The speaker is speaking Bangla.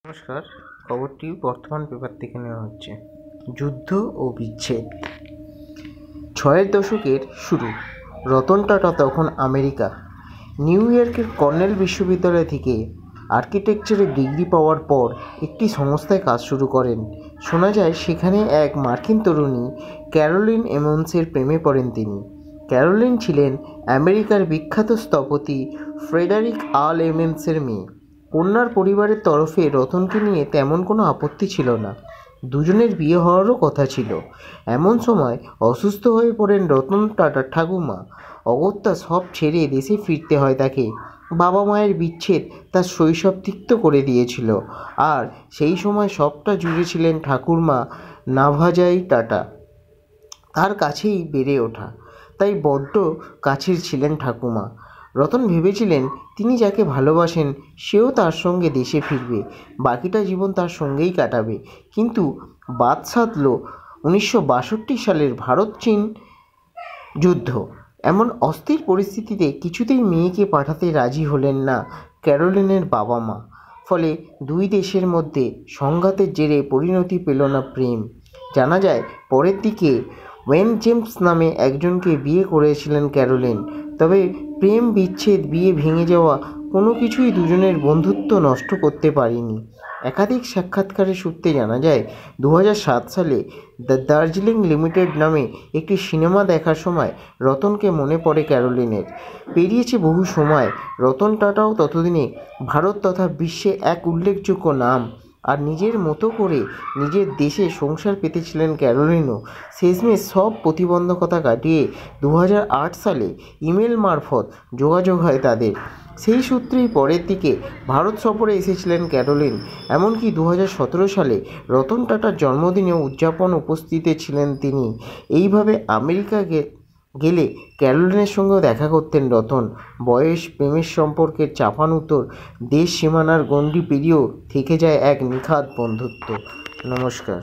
নমস্কার। খবরটি বর্তমান পেপার থেকে নেওয়া হচ্ছে। যুদ্ধ ও বিচ্ছেদ। ৬-এর দশকের শুরু। রতন টাটা তখন আমেরিকা নিউ ইয়র্কের কর্নেল বিশ্ববিদ্যালয় থেকে আর্কিটেকচারে ডিগ্রি পাওয়ার পর একটি সংস্থায় কাজ শুরু করেন। শোনা যায় সেখানে এক মার্কিন তরুণী ক্যারোলিন এমন্সের প্রেমে পড়েন তিনি। ক্যারোলিন ছিলেন আমেরিকার বিখ্যাত স্থপতি ফ্রেডারিক আল এমন্সের মেয়ে। কন্যার পরিবারের তরফে রতনকে নিয়ে তেমন কোনো আপত্তি ছিল না। দুজনের বিয়ে হওয়ারও কথা ছিল। এমন সময় অসুস্থ হয়ে পড়েন রতন টাটার ঠাকুমা। অগত্যা সব ছেড়ে দেশে ফিরতে হয় তাকে। বাবা মায়ের বিচ্ছেদ তার শৈশব তিক্ত করে দিয়েছিল, আর সেই সময় সবটা জুড়ে ছিলেন ঠাকুরমা নাভাজাই টাটা। তার কাছেই বেড়ে ওঠা, তাই বড্ড কাছের ছিলেন ঠাকুমা। রতন ভেবেছিলেন তিনি যাকে ভালোবাসেন সেও তার সঙ্গে দেশে ফিরবে, বাকিটা জীবন তার সঙ্গেই কাটাবে। কিন্তু বাদ সাধল 1962 সালের ভারত চীন যুদ্ধ। এমন অস্থির পরিস্থিতিতে কিছুতেই মেয়েকে পাঠাতে রাজি হলেন না ক্যারোলিনের বাবা মা। ফলে দুই দেশের মধ্যে সংঘাতের জেরে পরিণতি পেল না প্রেম। জানা যায় পরের দিকে ওয়েন জেমস নামে একজনকে বিয়ে করেছিলেন ক্যারোলিন। তবে প্রেম, বিচ্ছেদ, বিয়ে ভেঙে যাওয়া কোনো কিছুই দুজনের বন্ধুত্ব নষ্ট করতে পারেনি। একাধিক সাক্ষাৎকারের সূত্রে জানা যায় 2007 সালে দ্য দার্জিলিং লিমিটেড নামে একটি সিনেমা দেখার সময় রতনকে মনে পড়ে ক্যারোলিনের। পেরিয়েছে বহু সময়। রতন টাটাও ততদিনে ভারত তথা বিশ্বে এক উল্লেখযোগ্য নাম, আর নিজের মতো করে নিজের দেশে সংসার পেতেছিলেন ক্যারোলিনও। শেষমেশ সব প্রতিবন্ধকতা কাটিয়ে 2008 সালে ইমেল মারফত যোগাযোগ হয় তাদের। সেই সূত্রেই পরের দিকে ভারত সফরে এসেছিলেন ক্যারোলিন। এমনকি 2017 সালে রতন টাটার জন্মদিনেও উদযাপন উপস্থিত ছিলেন তিনি। এইভাবে আমেরিকা গেলে ক্যারোলিনের সঙ্গেও দেখা করতেন রতন। বয়স, প্রেমের সম্পর্কের চাপানুতোর, দেশ সীমানার গণ্ডি পেরিয়েও থেকে যায় এক নিখাদ বন্ধুত্ব। নমস্কার।